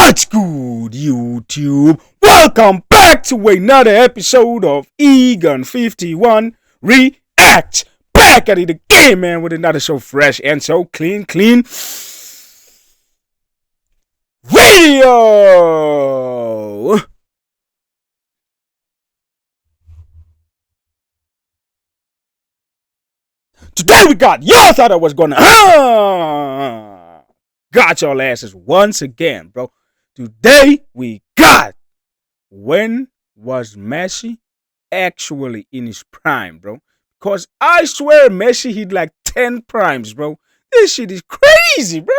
What's good, YouTube? Welcome back to another episode of Egan51 React. Back at it again, man, with another so fresh and so clean video. Today we got, y'all thought I was gonna, got y'all asses once again, bro. Today we got, when was Messi actually in his prime, bro? Because I swear Messi hit like 10 primes, bro. This shit is crazy, bro.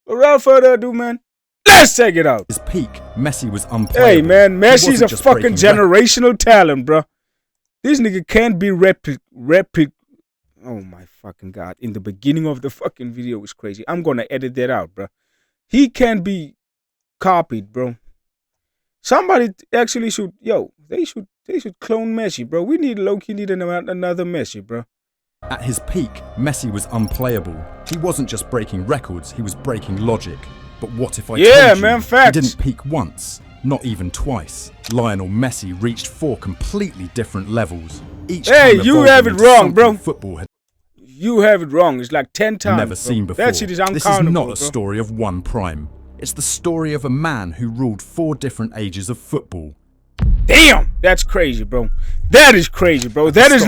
Without further ado, man, let's check it out. His peak, Messi was unplayable. Hey, man, Messi's a fucking generational talent, bro. This nigga can't be oh my fucking god. In the beginning of the fucking video was crazy. I'm gonna edit that out, bro. He can't be copied, bro. Somebody actually should, they should clone Messi, bro. We need low-key need another Messi, bro. At his peak, Messi was unplayable. He wasn't just breaking records, he was breaking logic. But what if I told you man, facts. He didn't peak once, not even twice. Lionel Messi reached 4 completely different levels. Each time you have it wrong, bro. Football had You have it wrong. It's like 10 times. Never seen before. That shit is uncountable. This is not bro. a story of one prime. It's the story of a man who ruled 4 different ages of football. Damn, that's crazy, bro. That is crazy, bro. That is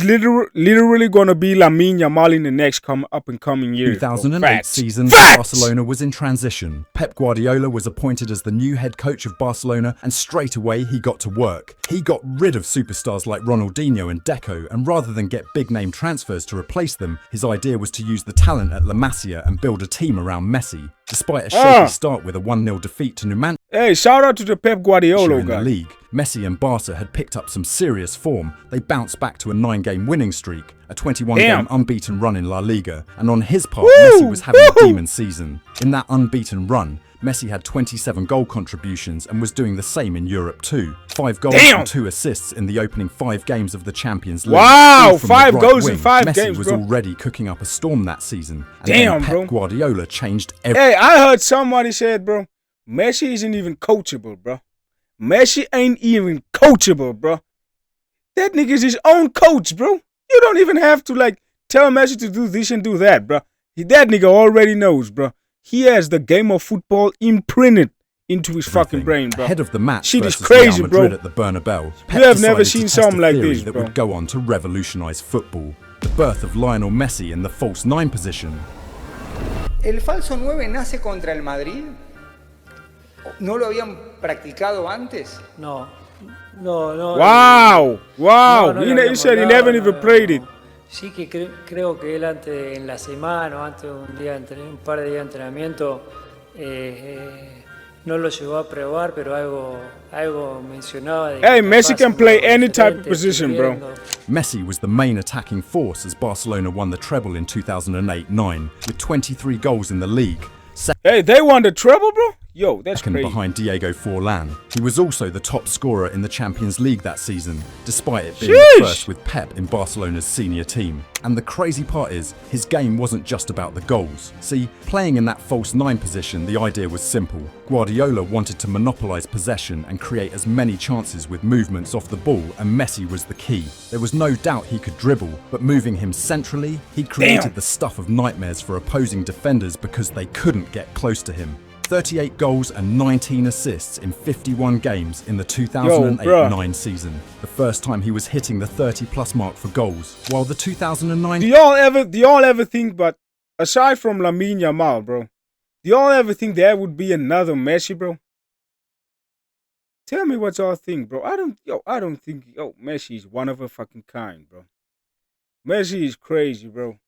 literally gonna be Lamine Yamal in the next up and coming years. 2008 season, Barcelona was in transition. Pep Guardiola was appointed as the new head coach of Barcelona, and straight away he got to work. He got rid of superstars like Ronaldinho and Deco, and rather than get big name transfers to replace them, his idea was to use the talent at La Masia and build a team around Messi. Despite a shaky start with a 1-0 defeat to Numancia, hey, shout out to the Pep Guardiola guy. In the league, Messi and Barca had picked up some serious form. They bounced back to a 9-game winning streak, a 21-game unbeaten run in La Liga, and on his part, Messi was having a demon season. In that unbeaten run, Messi had 27 goal contributions and was doing the same in Europe too. 5 goals and 2 assists in the opening 5 games of the Champions League. Wow, 5 goals in 5 Messi games, was bro. already cooking up a storm that season. And Damn, Pep bro. Guardiola changed everything. Hey, I heard somebody said, bro, Messi isn't even coachable, bro. Messi ain't even coachable, bro. That nigga is his own coach, bro. You don't even have to, like, tell Messi to do this and do that, bro. That nigga already knows, bro. He has the game of football imprinted into his fucking brain, bro. Ahead of the match shit is versus crazy, Real Madrid bro. at the Bernabeu, You have never seen something like this, that bro. would go on to revolutionize football. The birth of Lionel Messi in the false 9 position. El falso 9 nace contra el Madrid. ¿No lo habían practicado antes? No. Wow. He said he never even played it. Sí que creo que él antes, en la semana o antes de un par de días de entrenamiento, no lo llegó a probar, pero algo mencionaba de Hey, Messi can play any type of position, bro. Messi was the main attacking force as Barcelona won the treble in 2008-09 with 23 goals in the league. Hey, they won the treble, bro? Yo, that's crazy. Behind Diego Forlan. He was also the top scorer in the Champions League that season, despite it being the first with Pep in Barcelona's senior team. And the crazy part is, his game wasn't just about the goals. See, playing in that false 9 position, the idea was simple. Guardiola wanted to monopolise possession and create as many chances with movements off the ball, and Messi was the key. There was no doubt he could dribble, but moving him centrally, he created the stuff of nightmares for opposing defenders because they couldn't get close to him. 38 goals and 19 assists in 51 games in the 2008-09 season. The first time he was hitting the 30+ mark for goals. While the 2009... Do y'all ever think, but aside from Lamine Yamal, bro, do y'all ever think there would be another Messi, bro? Tell me what y'all think, bro. I don't think Messi is one of a fucking kind, bro. Messi is crazy, bro.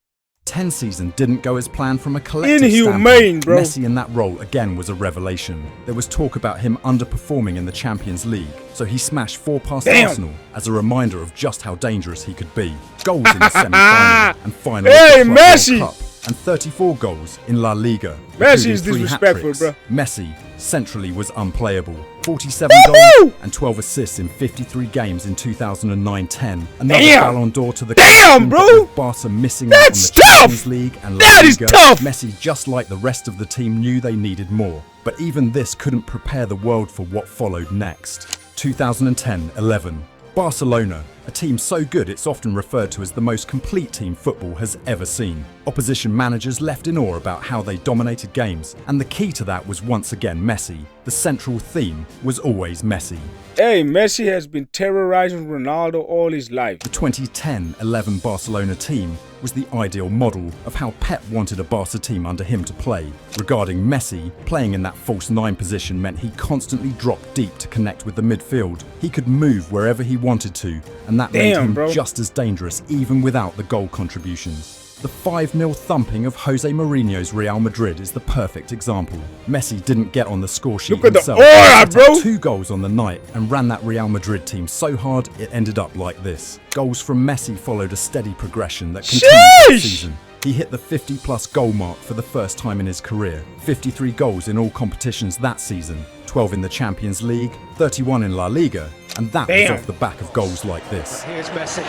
10 season didn't go as planned from a collective inhumane, standpoint. Bro. Messi in that role again was a revelation. There was talk about him underperforming in the Champions League, so he smashed 4 past Arsenal as a reminder of just how dangerous he could be. Goals in the semi-final and final of the Club Messi! World Cup, and 34 goals in La Liga. Messi is disrespectful, bro. Messi centrally was unplayable. 47 goals and 12 assists in 53 games in 2009-10. Another Ballon d'Or to the Damn, bro! with Barca missing That's out on the tough! Champions League and La That is Liga. tough! Messi, just like the rest of the team, knew they needed more. But even this couldn't prepare the world for what followed next. 2010-11. Barcelona, a team so good it's often referred to as the most complete team football has ever seen. Opposition managers left in awe about how they dominated games, and the key to that was once again Messi. The central theme was always Messi. Hey, Messi has been terrorizing Ronaldo all his life. The 2010-11 Barcelona team was the ideal model of how Pep wanted a Barca team under him to play. Regarding Messi, playing in that false 9 position meant he constantly dropped deep to connect with the midfield. He could move wherever he wanted to, and that made him just as dangerous even without the goal contributions. The 5-0 thumping of Jose Mourinho's Real Madrid is the perfect example. Messi didn't get on the score sheet Look at himself. the aura, He bro! set up 2 goals on the night and ran that Real Madrid team so hard it ended up like this. Goals from Messi followed a steady progression that continued that season. He hit the 50-plus goal mark for the first time in his career. 53 goals in all competitions that season, 12 in the Champions League, 31 in La Liga, and that was off the back of goals like this. Here's Messi.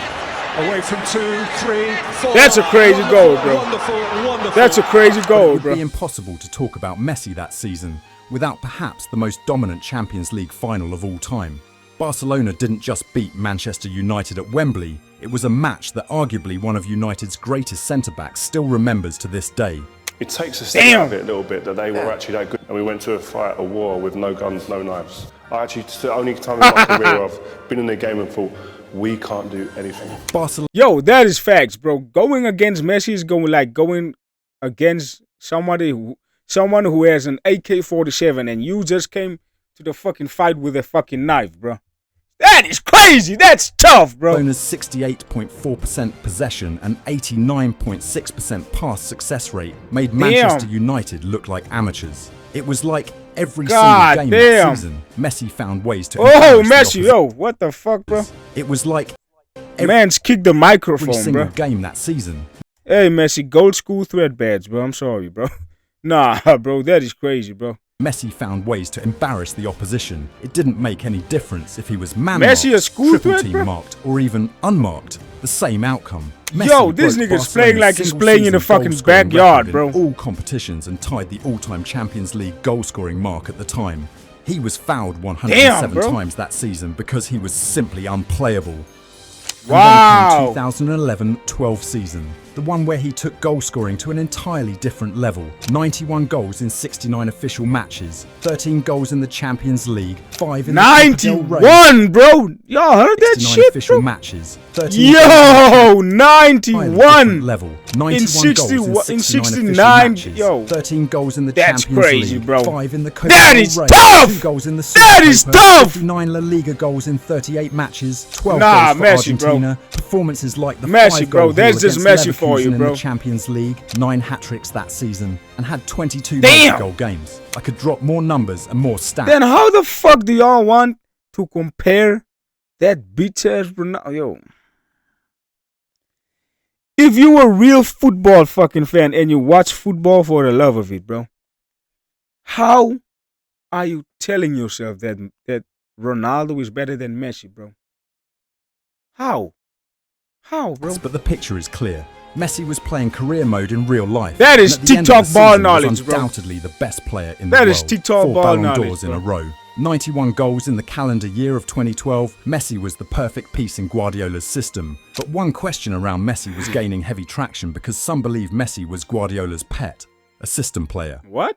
Away from 2, 3, 4. That's a crazy goal, bro. Wonderful. That's a crazy goal, It would bro. be impossible to talk about Messi that season without perhaps the most dominant Champions League final of all time. Barcelona didn't just beat Manchester United at Wembley, it was a match that arguably one of United's greatest centre-backs still remembers to this day. It takes a step out of it a little bit that they were actually that good. And we went to a fight, a war with no guns, no knives. It's the only time in my career I've been in a game and thought, we can't do anything. Yo, that is facts, bro. Going against Messi is going against someone who has an AK-47 and you just came to the fucking fight with a fucking knife, bro. That is crazy. That's tough, bro. Barcelona's 68.4% possession and 89.6% pass success rate made Manchester United look like amateurs. It was like every single game that season, Messi found ways to Messi, yo, what the fuck, bro? It was like man's kicked the microphone, every single bro. game that season. Hey, Messi, gold school thread badge, bro. I'm sorry, bro. Nah, bro, that is crazy, bro. Messi found ways to embarrass the opposition. It didn't make any difference if he was man Messi marked, a school triple threat, team bro? marked, or even unmarked. The same outcome. Messi Yo, this broke nigga's playing Barcelona's like he's single playing in the season fucking goal-scoring backyard, record bro. in all competitions and tied the all-time Champions League goal-scoring mark at the time. He was fouled 107 times that season because he was simply unplayable. Wow. And then came 2011-12 season, the one where he took goal scoring to an entirely different level. 91 goals in 69 official matches, 13 goals in the Champions League, 5 in the Copa del Rey, 91, bro. Y'all heard that 69 shit, official bro? matches, 13 Yo, entirely different 91 level. 91 in 60, goals in 69 official 69. matches, Yo, 13 goals in the that's Champions crazy, League, bro. 5 in the Copa That del is Rey, tough! 2 goals in the That Super is Copa, tough! 59 La Liga goals in 38 matches, 12 Nah, goals for Messi, bro. Argentina, performances like the Messi, 5 bro. goal That's haul just against Messi for you, Leverkusen in bro. the Champions League, 9 hat-tricks that season, and had 22 Damn! multi-goal games. I could drop more numbers and more stats. then how the fuck do y'all want to compare that bitch-ass Ronaldo? Yo. If you a real football fucking fan and you watch football for the love of it, bro, how are you telling yourself that Ronaldo is better than Messi, bro? How? How, bro? But the picture is clear. Messi was playing career mode in real life. That is and at the end of TikTok the ball season was knowledge, bro. undoubtedly the best player in the That world. is TikTok 4 ball Ballon knowledge, d'Ors in bro. a row. 91 goals in the calendar year of 2012. Messi was the perfect piece in Guardiola's system. But one question around Messi was gaining heavy traction because some believe Messi was Guardiola's pet, a system player. What?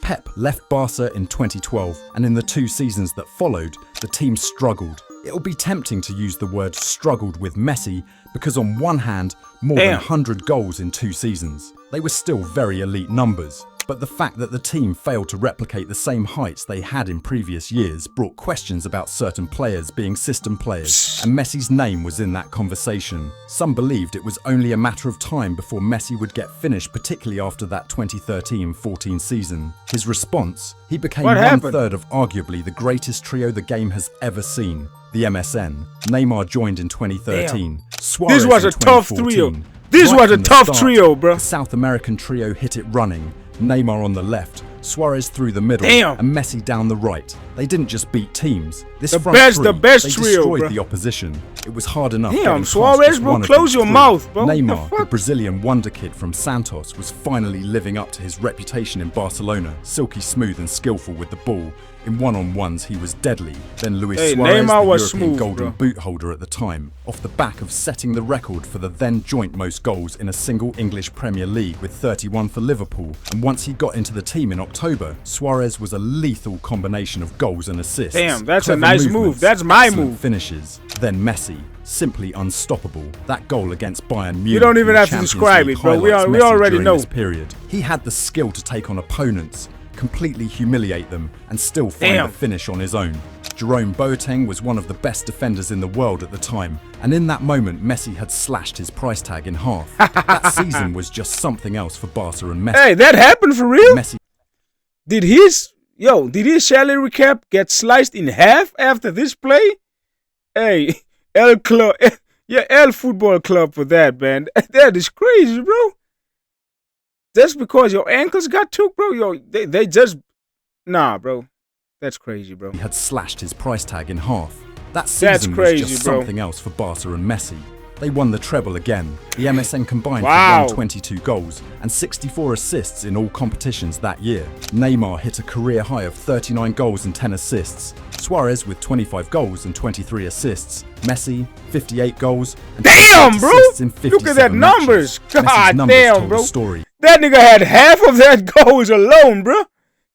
Pep left Barca in 2012, and in the 2 seasons that followed, the team struggled. It'll be tempting to use the word struggled with Messi because on one hand, more than 100 goals in 2 seasons. They were still very elite numbers. But the fact that the team failed to replicate the same heights they had in previous years brought questions about certain players being system players, and Messi's name was in that conversation. Some believed it was only a matter of time before Messi would get finished, particularly after that 2013-14 season. His response? He became one-third of arguably the greatest trio the game has ever seen, the MSN. Neymar joined in 2013. Suarez This was in a tough 2014. trio. This Right was a from the tough start, trio, bro. The South American trio hit it running. Neymar on the left, Suarez through the middle Damn. and Messi down the right. They didn't just beat teams. This The front best- three, the best they trio, destroyed bro. the opposition. It was hard enough. Damn, getting past Suarez, just bro, one of close these your three. mouth, bro. What the Neymar, the fuck? Brazilian wonder kid from Santos, was finally living up to his reputation in Barcelona. Silky smooth and skillful with the ball. In one-on-ones, he was deadly. Then Luis Hey, Suarez, Neymar the was European smooth, Golden bro. Boot holder at the time, off the back of setting the record for the then joint most goals in a single English Premier League with 31 for Liverpool. And once he got into the team in October, Suarez was a lethal combination of goals and assists. Damn, that's a Clever nice move. movements, That's my excellent move. Finishes. Then Messi, simply unstoppable. That goal against Bayern Munich. You don't even in the have to Champions describe League it, bro. We highlights Messi already during know. this period. He had the skill to take on opponents, completely humiliate them, and still find Damn. the finish on his own. Jerome Boateng was one of the best defenders in the world at the time, and in that moment Messi had slashed his price tag in half. That season was just something else for Barca and Messi. Hey, that happened for real? Messi Did his salary cap get sliced in half after this play? Hey, El Club, yeah, El Football Club for that, man. That is crazy, bro. Just because your ankles got took, bro. They just nah, bro. That's crazy, bro. had slashed his price tag in half. That season crazy, was just bro. something else for Barca and Messi. They won the treble again. The MSN combined Wow. for 122 goals and 64 assists in all competitions that year. Neymar hit a career high of 39 goals and 10 assists. Suarez with 25 goals and 23 assists. Messi, 58 goals and Damn, 28 bro! assists in Look at that 57 numbers. matches. Messi's God numbers damn, told bro. a story. That nigga had half of that goals alone, bro.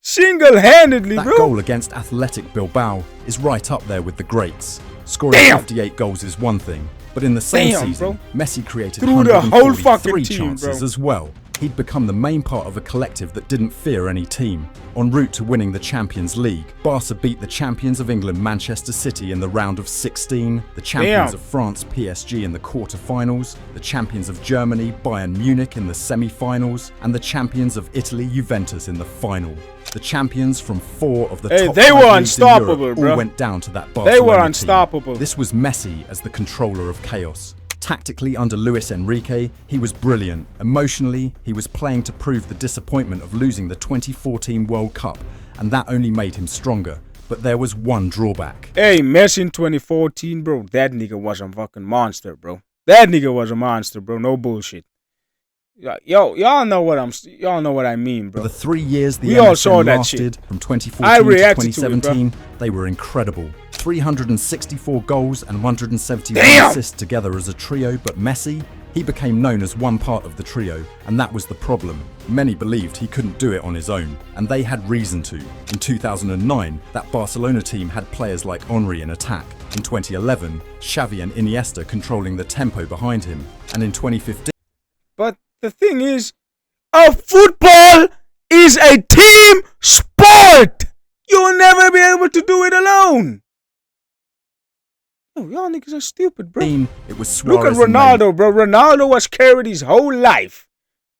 Single-handedly, That bro. goal against Athletic Bilbao is right up there with the greats. Scoring Damn. 58 goals is one thing, but in the same Damn, season, Messi created Through the whole 143 fucking team, chances bro. as well. He'd become the main part of a collective that didn't fear any team. En route to winning the Champions League, Barca beat the champions of England Manchester City in the round of 16, the champions Damn. of France PSG in the quarter-finals, the champions of Germany Bayern Munich in the semi-finals, and the champions of Italy Juventus in the final. The champions from 4 of the Hey, top they 5 were leagues in Europe unstoppable, bro. all went down to that Barcelona They were team. unstoppable. This was Messi as the controller of chaos. Tactically, under Luis Enrique, he was brilliant. Emotionally, he was playing to prove the disappointment of losing the 2014 World Cup, and that only made him stronger. But there was one drawback. Hey, Messi in 2014, bro. That nigga was a fucking monster, bro. That nigga was a monster, bro. No bullshit. Y'all know what I mean, For bro. the 3 years the We all MSN saw that lasted, shit. from I 2014 to reacted to it, 2017, they were incredible. 364 goals and 171 Damn! assists together as a trio, but Messi, he became known as one part of the trio, and that was the problem. Many believed he couldn't do it on his own, and they had reason to. In 2009, that Barcelona team had players like Henry in attack. In 2011, Xavi and Iniesta controlling the tempo behind him, and in 2015, But the thing is, football is a team sport. You'll never be able to do it alone. Yo, y'all niggas are stupid, bro. it was Look Suarez at and Ronaldo, bro. Ronaldo was carried his whole life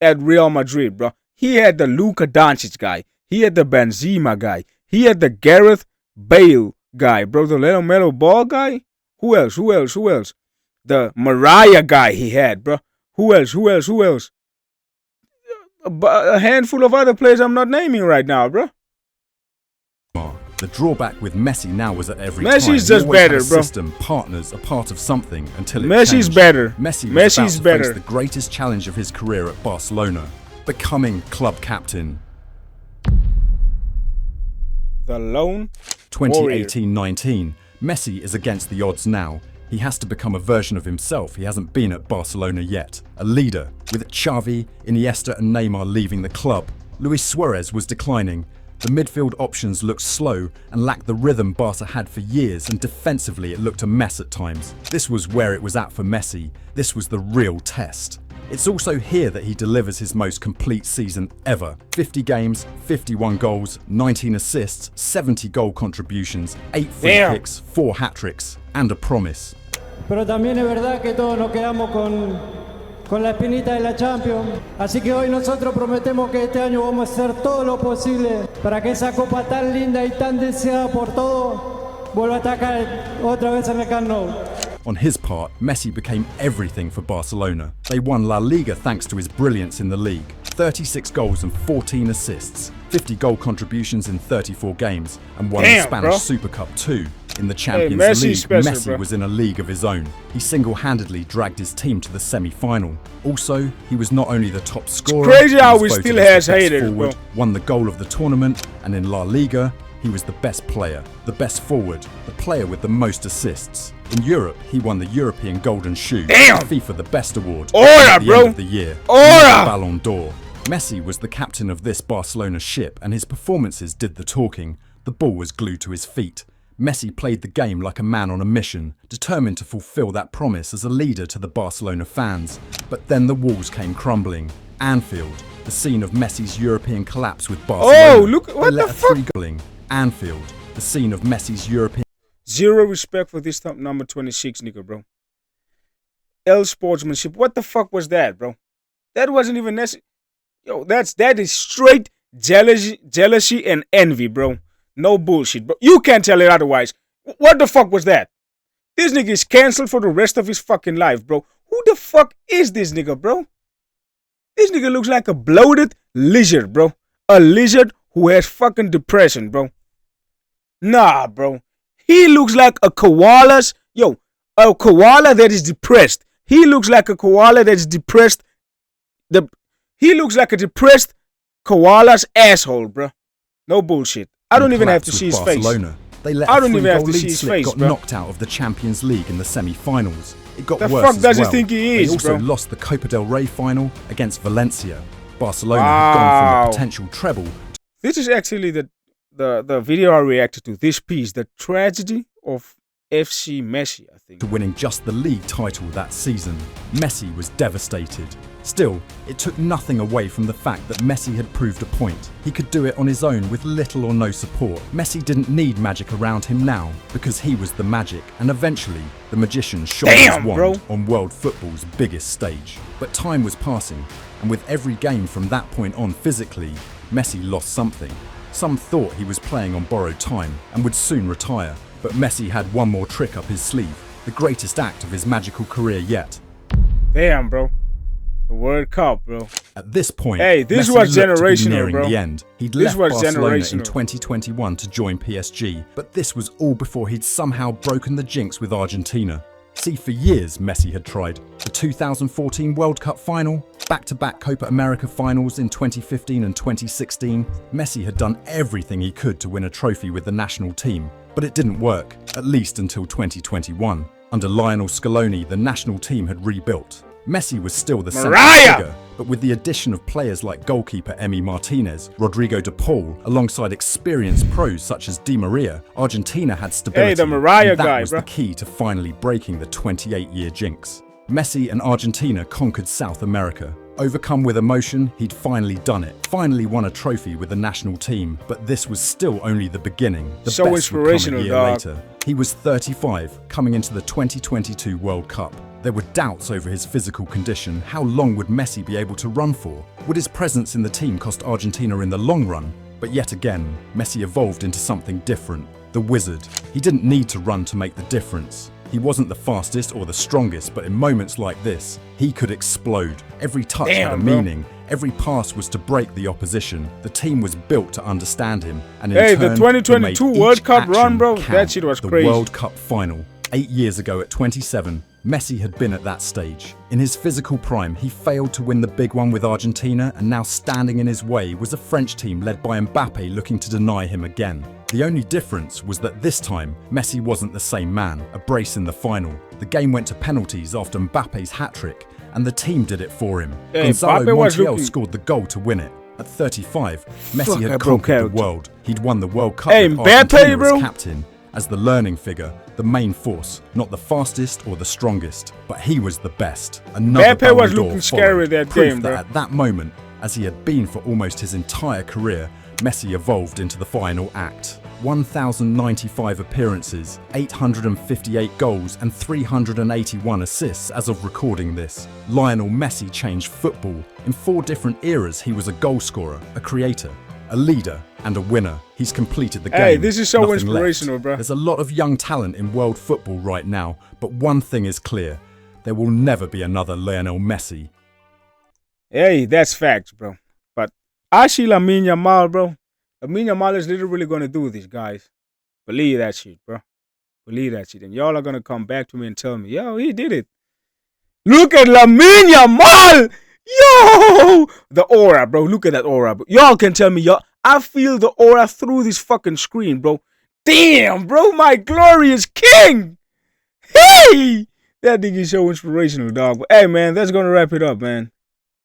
at Real Madrid, bro. He had the Luka Doncic guy. He had the Benzema guy. He had the Gareth Bale guy, bro. The little metal ball guy. Who else? The Mariah guy he had, bro. Who else? A handful of other players I'm not naming right now, bro. The drawback with Messi now was at every Messi's time. He just always had better, a bro. System, partners, a part of something until it Messi's changed. better. Messi was Messi's about to better. face the greatest challenge of his career at Barcelona, becoming club captain. The lone 2018-19, Messi is against the odds now. He has to become a version of himself he hasn't been at Barcelona yet. A leader, with Xavi, Iniesta and Neymar leaving the club. Luis Suarez was declining. The midfield options looked slow and lacked the rhythm Barca had for years, and defensively it looked a mess at times. This was where it was at for Messi. This was the real test. It's also here that he delivers his most complete season ever. 50 games, 51 goals, 19 assists, 70 goal contributions, 8 free Damn. kicks, 4 hat-tricks, and a promise. Pero también es verdad que todos nos quedamos con la espinita de la Champions. Así que hoy nosotros prometemos que este año vamos a hacer todo lo posible para que esa copa tan linda y tan deseada por todos vuelva a atacar otra vez en el Camp Nou. On his part, Messi became everything for Barcelona. They won La Liga thanks to his brilliance in the league. 36 goals and 14 assists, 50 goal contributions in 34 games, and won the Damn, Spanish bro. Super Cup too. In the Champions Messi League, special, Messi bro. was in a league of his own. He single-handedly dragged his team to the semi-final. Also, he was not only the top scorer, crazy he how was we voted still as the has best haters, forward, bro. won the goal of the tournament, and in La Liga, he was the best player, the best forward, the player with the most assists. In Europe, he won the European Golden Shoe, Damn! FIFA the Best Award, Ora, and at the bro! end of the year, Ora! he won the Ballon d'Or. Messi was the captain of this Barcelona ship, and his performances did the talking. The ball was glued to his feet. Messi played the game like a man on a mission, determined to fulfill that promise as a leader to the Barcelona fans. But then the walls came crumbling. Anfield, the scene of Messi's European collapse with Barcelona. Oh, look, what They let the a fuck? three-goaling. Anfield, the scene of Messi's European. Zero respect for this top number 26 nigga, bro. L sportsmanship. What the fuck was that, bro? That wasn't even necessary. Yo, that is straight jealousy and envy, bro. No bullshit, bro. You can't tell it otherwise. What the fuck was that? This nigga is cancelled for the rest of his fucking life, bro. Who the fuck is this nigga, bro? This nigga looks like a bloated lizard, bro. A lizard who has fucking depression, bro. Nah, bro. He looks like a koala that is depressed. He looks like a koala that is depressed. He looks like a depressed koala's asshole, bro. No bullshit. I don't even have to see his face. They let I a don't even have three-goal to see lead his slip face, got bro. knocked out of the Champions League in the semi-finals. It got The worse fuck as does he well. think he is, They also bro? lost the Copa del Rey final against Valencia. Barcelona had gone from Wow. a potential treble This is actually the video I reacted to. This piece, the tragedy of FC Messi, I think. to winning just the league title that season. Messi was devastated. Still, it took nothing away from the fact that Messi had proved a point. He could do it on his own with little or no support. Messi didn't need magic around him now because he was the magic, and eventually the magician shone his Damn, wand bro. on world football's biggest stage. But time was passing, and with every game from that point on physically, Messi lost something. Some thought he was playing on borrowed time and would soon retire, but Messi had one more trick up his sleeve, the greatest act of his magical career yet. Damn, bro. The World Cup, bro. At this point, Hey, this Messi was looked to be generational, nearing bro. the end. He'd This left was Barcelona in generational. 2021 to join PSG, but this was all before he'd somehow broken the jinx with Argentina. See, for years Messi had tried. The 2014 World Cup final, back-to-back Copa America finals in 2015 and 2016. Messi had done everything he could to win a trophy with the national team, but it didn't work, at least until 2021. Under Lionel Scaloni, the national team had rebuilt. Messi was still the central Mariah! figure, but with the addition of players like goalkeeper Emi Martinez, Rodrigo de Paul, alongside experienced pros such as Di Maria, Argentina had stability. Hey, the Mariah and that guy, was bro. the key to finally breaking the 28-year jinx. Messi and Argentina conquered South America. Overcome with emotion, he'd finally done it. Finally won a trophy with the national team, but this was still only the beginning. The So best would come a inspirational, year dog. later. He was 35, coming into the 2022 World Cup. There were doubts over his physical condition. How long would Messi be able to run for? Would his presence in the team cost Argentina in the long run? But yet again, Messi evolved into something different. The wizard. He didn't need to run to make the difference. He wasn't the fastest or the strongest, but in moments like this, he could explode. Every touch had a Damn, bro. meaning. Every pass was to break the opposition. The team was built to understand him. And in Hey, the turn, 2022 he made World each Cup run, action bro, count. that shit was the crazy. World Cup final. 8 years ago at 27, Messi had been at that stage. In his physical prime, he failed to win the big one with Argentina, and now standing in his way was a French team led by Mbappe looking to deny him again. The only difference was that this time, Messi wasn't the same man, a brace in the final. The game went to penalties after Mbappe's hat-trick, and the team did it for him. Hey, Gonzalo Mbappe was Montiel looking- scored the goal to win it. At 35, Messi Fuck, I had broke conquered out. the world. He'd won the World Cup Hey, with Mbappe, Argentina bro. as captain. As the learning figure, the main force, not the fastest or the strongest, but he was the best. Another Mbappe was Ballon d'Or looking scary followed, that proof game, that bro. at that moment, as he had been for almost his entire career, Messi evolved into the final act. 1,095 appearances, 858 goals and 381 assists as of recording this. Lionel Messi changed football. In 4 different eras he was a goal scorer, a creator, a leader and a winner. He's completed the game. Hey, this is so Nothing inspirational, left. bro. There's a lot of young talent in world football right now, but one thing is clear. There will never be another Lionel Messi. Hey, that's facts, bro. I see Lamine Yamal, bro. Lamine Yamal is literally going to do this, guys. Believe that shit, bro. Believe that shit. And y'all are going to come back to me and tell me, yo, he did it. Look at Lamine Yamal. Yo, the aura, bro. Look at that aura, bro. Y'all can tell me, y'all. I feel the aura through this fucking screen, bro. Damn, bro. My glorious king. Hey, that nigga is so inspirational, dog. But hey, man, that's going to wrap it up, man.